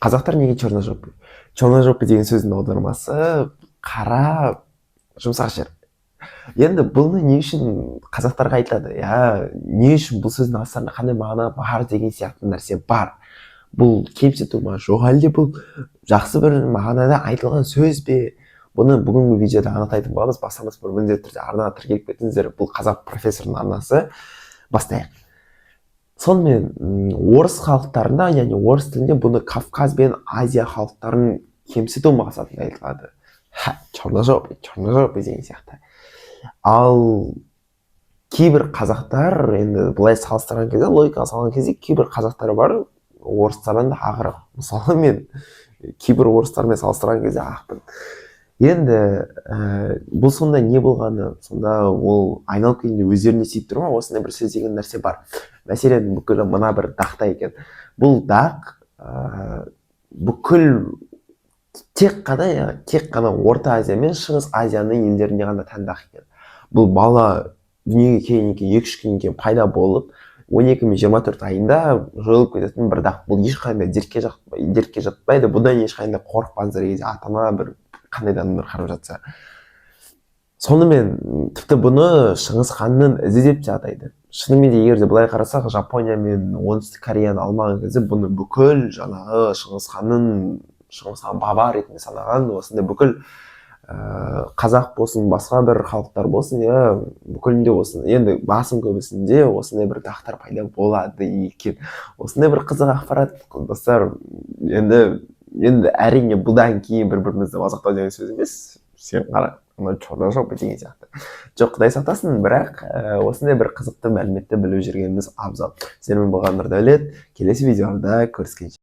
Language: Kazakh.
Қазақтар неге черножопый? Черножопый деген сөздің аудармасы қара жұмсақ жер. Енді бұны не үшін қазақтарға айтады? Не үшін бұл сөздің астарында қандай мағына бар деген сияқты нәрсе бар. Бұл кемсіту ма жоқ, әлде бұл жақсы бір мағынада айтылған сөз бе? Бұны бүгінгі видеода анықтайтын боламыз. Бастамас бұрын міндетті түрде арнаға тіркеліп кетіңіздер. Бұл қазақ профессорының арнасы. Бастайық. Сонымен орыс халықтарында, яғни орыс тілінде бұны Кавказ бен Азия халықтарын кемсіту мақсатында айтылады. Черножопый деген сияқты. Ал кейбір қазақтар, енді былай салыстырған кезде, логикаға салған кезде кейбір қазақтар бар, орыстардан да ағырақ. Мысалы мен кейбір орыстармен салыстырған кезде ақпын. Енді бұл сонда не болғаны, сонда ол айналып келгенде өздеріне тиіп тұр ма? Осындай бір сөз деген нәрсе бар. Мәселен, бүкіл мына бір дақта екен. Бұл дақ бүкіл тек қана Орта Азия мен Шығыс Азияның елдеріне ғана тән дақ екен. Бұл бала дүниеге келгеннен кейін 2-3 күннен кейін пайда болып 12 мен 24 айында жойылып кететін бір дақ. Бұл ешқандай дертке жатпайды. Бұдан ешқандай қорықпаңыздар, егер ата-ана бір қандайдан бір қарап жатса. Сонымен тіпті бұны Шыңғыс ханның ізі деп те атайды. Шынымен де егер де былай қарасақ, Жапония мен Оңтүстік Кореяны алмаған кезде бұны бүкіл жаңағы Шыңғыс хан баба ретінде санаған, осындай бүкіл қазақ болсын, басқа бір халықтар болсын, бүкілінде осындай, енді басым көбісінде осындай бір дақтар пайда болады екен. Осындай бір қызық ақпарат, достар. Енді әрине бұдан кейін бір-бірімізді мазақтау деген сөз емес. Сен қара, черножопый деген сияқты. Жоқ, Құдай сақтасын, бірақ осындай бір қызықты мәліметті біліп жүргеніміз абзал. Сенімен болған Нұрдәулет, келесі видеода көріскенше.